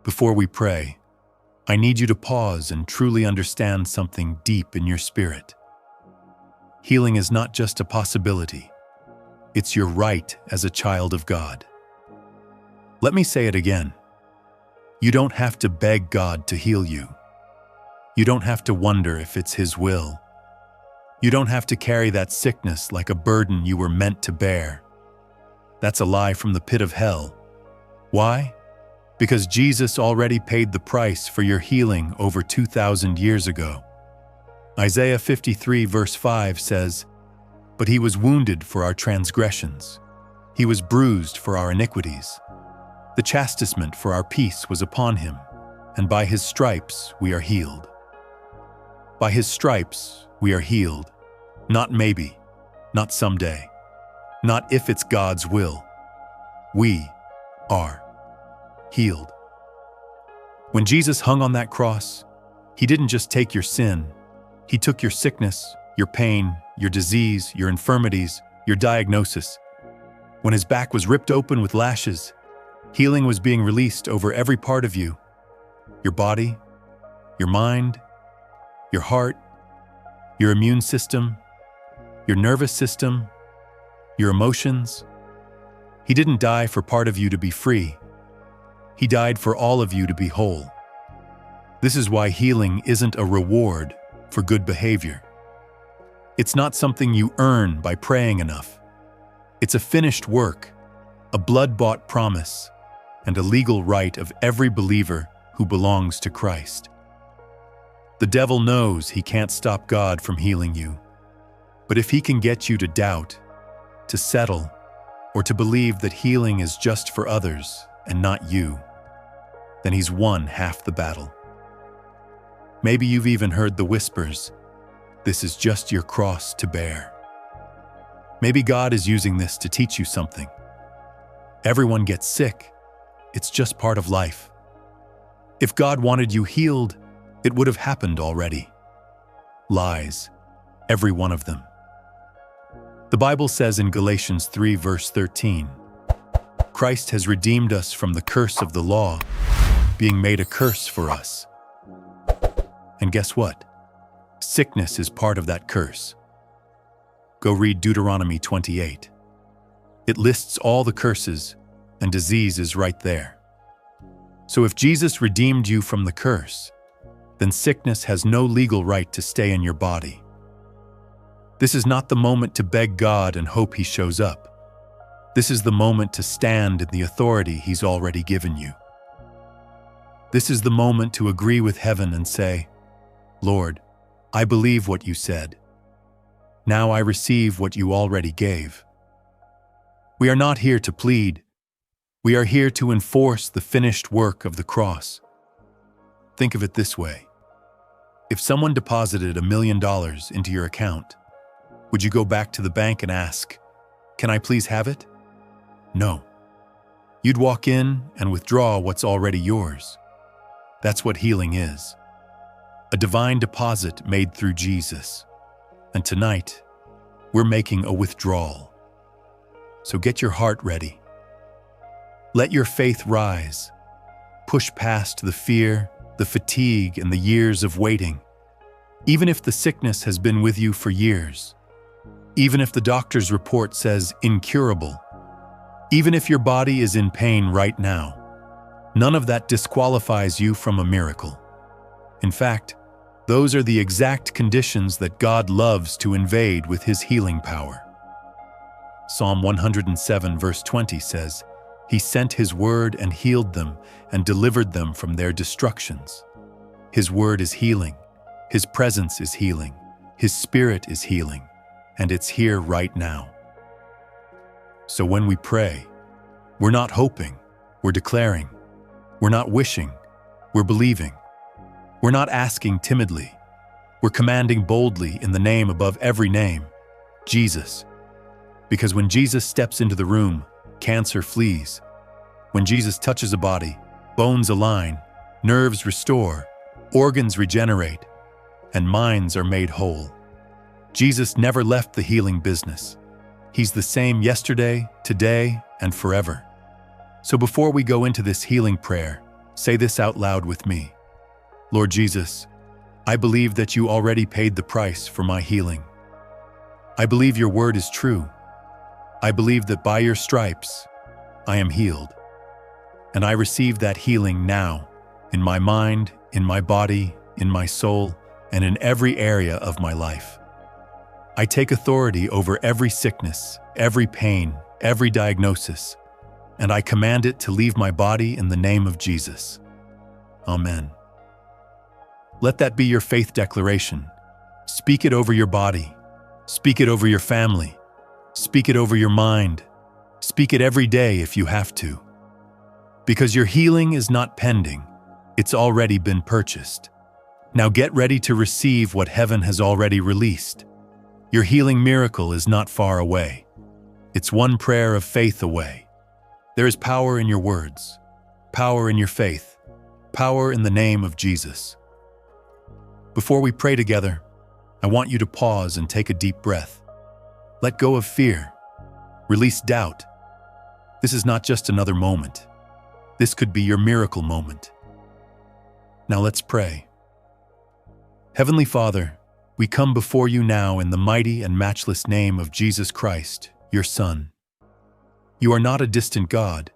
Before we pray, I need you to pause and truly understand something deep in your spirit. Healing is not just a possibility. It's your right as a child of God. Let me say it again. You don't have to beg God to heal you. You don't have to wonder if it's His will. You don't have to carry that sickness like a burden you were meant to bear. That's a lie from the pit of hell. Why? Because Jesus already paid the price for your healing over 2,000 years ago. Isaiah 53 verse 5 says, "But He was wounded for our transgressions. He was bruised for our iniquities. The chastisement for our peace was upon Him, and by His stripes we are healed." By His stripes we are healed. Not maybe, not someday, not if it's God's will. We are healed. When Jesus hung on that cross, He didn't just take your sin. He took your sickness, your pain, your disease, your infirmities, your diagnosis. When His back was ripped open with lashes, healing was being released over every part of you. Your body, your mind, your heart, your immune system, your nervous system, your emotions. He didn't die for part of you to be free. He died for all of you to be whole. This is why healing isn't a reward for good behavior. It's not something you earn by praying enough. It's a finished work, a blood-bought promise, and a legal right of every believer who belongs to Christ. The devil knows he can't stop God from healing you. But if he can get you to doubt, to settle, or to believe that healing is just for others and not you, then he's won half the battle. Maybe you've even heard the whispers, "This is just your cross to bear." Maybe God is using this to teach you something. Everyone gets sick. It's just part of life. If God wanted you healed, it would have happened already. Lies, every one of them. The Bible says in Galatians 3 verse 13, "Christ has redeemed us from the curse of the law, being made a curse for us." And guess what? Sickness is part of that curse. Go read Deuteronomy 28. It lists all the curses, and disease is right there. So if Jesus redeemed you from the curse, then sickness has no legal right to stay in your body. This is not the moment to beg God and hope He shows up. This is the moment to stand in the authority He's already given you. This is the moment to agree with heaven and say, "Lord, I believe what you said. Now I receive what you already gave." We are not here to plead. We are here to enforce the finished work of the cross. Think of it this way. If someone deposited $1 million into your account, would you go back to the bank and ask, "Can I please have it?" No. You'd walk in and withdraw what's already yours. That's what healing is. A divine deposit made through Jesus. And tonight, we're making a withdrawal. So get your heart ready. Let your faith rise. Push past the fear, the fatigue, and the years of waiting. Even if the sickness has been with you for years. Even if the doctor's report says incurable. Even if your body is in pain right now. None of that disqualifies you from a miracle. In fact, those are the exact conditions that God loves to invade with His healing power. Psalm 107 verse 20 says, "He sent His word and healed them and delivered them from their destructions." His word is healing. His presence is healing. His spirit is healing. And it's here right now. So when we pray, we're not hoping, we're declaring. We're not wishing, we're believing. We're not asking timidly. We're commanding boldly in the name above every name, Jesus. Because when Jesus steps into the room, cancer flees. When Jesus touches a body, bones align, nerves restore, organs regenerate, and minds are made whole. Jesus never left the healing business. He's the same yesterday, today, and forever. So before we go into this healing prayer, Say this out loud with me. Lord Jesus, I believe that you already paid the price for my healing. I believe your word is true. I believe that by your stripes, I am healed. And I receive that healing now, in my mind, in my body, in my soul, and in every area of my life. I take authority over every sickness, every pain, every diagnosis, and I command it to leave my body in the name of Jesus. Amen. Let that be your faith declaration. Speak it over your body. Speak it over your family. Speak it over your mind. Speak it every day if you have to. Because your healing is not pending, it's already been purchased. Now get ready to receive what heaven has already released. Your healing miracle is not far away. It's one prayer of faith away. There is power in your words, power in your faith, power in the name of Jesus. Before we pray together, I want you to pause and take a deep breath. Let go of fear. Release doubt. This is not just another moment. This could be your miracle moment. Now let's pray. Heavenly Father, we come before you now in the mighty and matchless name of Jesus Christ, your Son. You are not a distant God,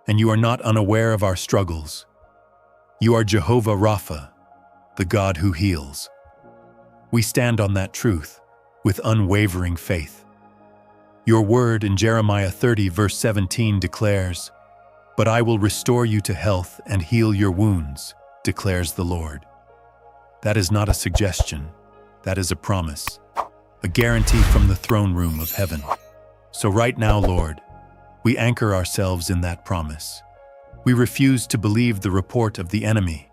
and you are not unaware of our struggles. You are Jehovah Rapha, the God who heals. We stand on that truth with unwavering faith. Your word in Jeremiah 30 verse 17 declares, "But I will restore you to health and heal your wounds, declares the Lord." That is not a suggestion, that is a promise, a guarantee from the throne room of heaven. So right now, Lord, we anchor ourselves in that promise. We refuse to believe the report of the enemy.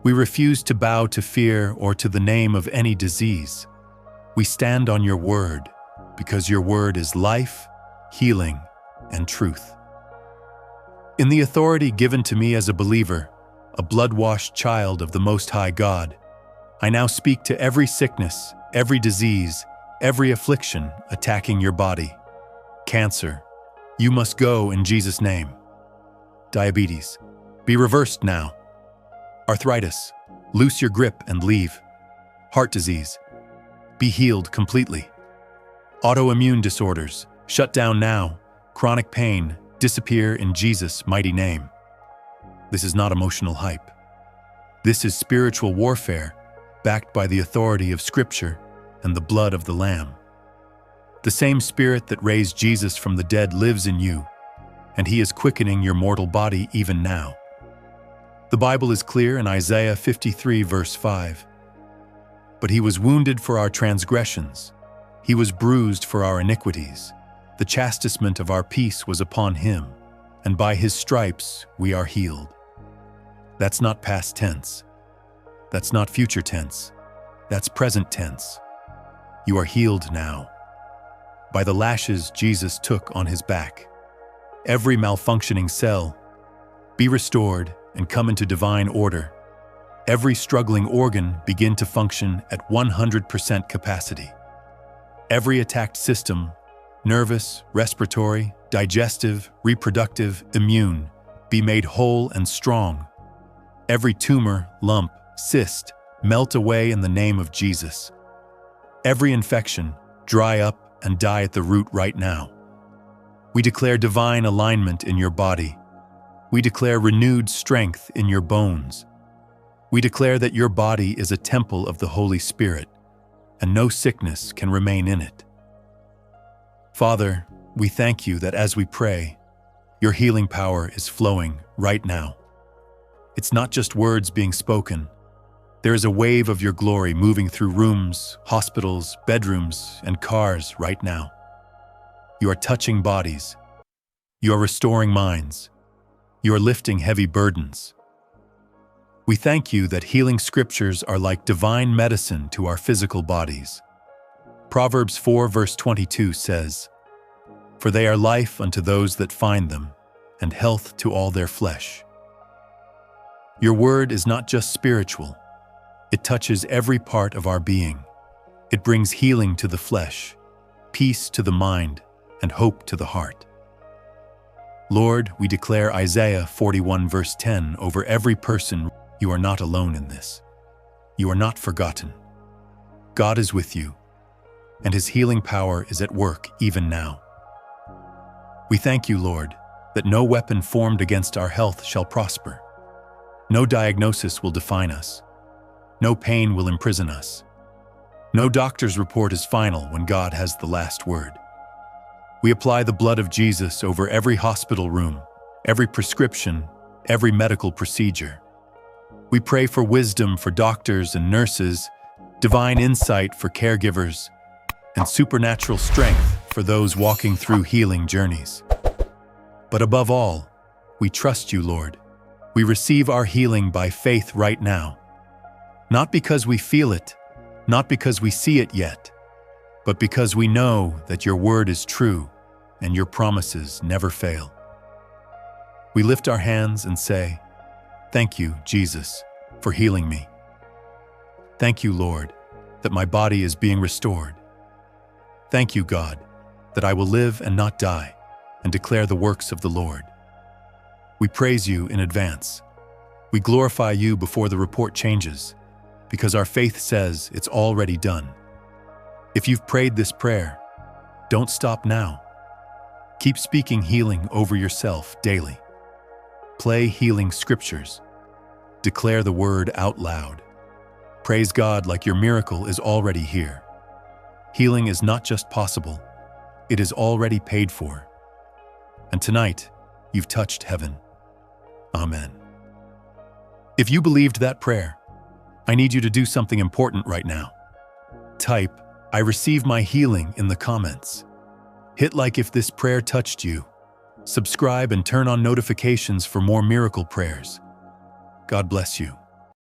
We refuse to bow to fear or to the name of any disease. We stand on your word because your word is life, healing, and truth. In the authority given to me as a believer, a blood-washed child of the Most High God, I now speak to every sickness, every disease, every affliction attacking your body. Cancer, you must go in Jesus' name. Diabetes, be reversed now. Arthritis, loose your grip and leave. Heart disease, be healed completely. Autoimmune disorders, shut down now. Chronic pain, disappear in Jesus' mighty name. This is not emotional hype. This is spiritual warfare, backed by the authority of Scripture and the blood of the Lamb. The same Spirit that raised Jesus from the dead lives in you, and He is quickening your mortal body even now. The Bible is clear in Isaiah 53 verse 5. But He was wounded for our transgressions. He was bruised for our iniquities. The chastisement of our peace was upon Him, and by His stripes we are healed. That's not past tense. That's not future tense. That's present tense. You are healed now. By the lashes Jesus took on His back, every malfunctioning cell be restored and come into divine order. Every struggling organ begin to function at 100% capacity. Every attacked system, nervous, respiratory, digestive, reproductive, immune, be made whole and strong. Every tumor, lump, cyst, melt away in the name of Jesus. Every infection, dry up and die at the root right now. We declare divine alignment in your body. We declare renewed strength in your bones. We declare that your body is a temple of the Holy Spirit, and no sickness can remain in it. Father, we thank you that as we pray, your healing power is flowing right now. It's not just words being spoken. There is a wave of your glory moving through rooms, hospitals, bedrooms, and cars right now. You are touching bodies. You are restoring minds. You are lifting heavy burdens. We thank you that healing scriptures are like divine medicine to our physical bodies. Proverbs 4 verse 22 says, "For they are life unto those that find them, and health to all their flesh." Your word is not just spiritual. It touches every part of our being. It brings healing to the flesh, peace to the mind, and hope to the heart. Lord, we declare Isaiah 41 verse 10 over every person. You are not alone in this. You are not forgotten. God is with you, and His healing power is at work even now. We thank you, Lord, that no weapon formed against our health shall prosper. No diagnosis will define us. No pain will imprison us. No doctor's report is final when God has the last word. We apply the blood of Jesus over every hospital room, every prescription, every medical procedure. We pray for wisdom for doctors and nurses, divine insight for caregivers, and supernatural strength for those walking through healing journeys. But above all, we trust you, Lord. We receive our healing by faith right now. Not because we feel it, not because we see it yet, but because we know that your word is true and your promises never fail. We lift our hands and say, "Thank you, Jesus, for healing me. Thank you, Lord, that my body is being restored. Thank you, God, that I will live and not die and declare the works of the Lord." We praise you in advance. We glorify you before the report changes, because our faith says it's already done. If you've prayed this prayer, don't stop now. Keep speaking healing over yourself daily. Play healing scriptures. Declare the word out loud. Praise God like your miracle is already here. Healing is not just possible, it is already paid for. And tonight, you've touched heaven. Amen. If you believed that prayer, I need you to do something important right now. Type, "I receive my healing" in the comments. Hit like if this prayer touched you. Subscribe and turn on notifications for more miracle prayers. God bless you.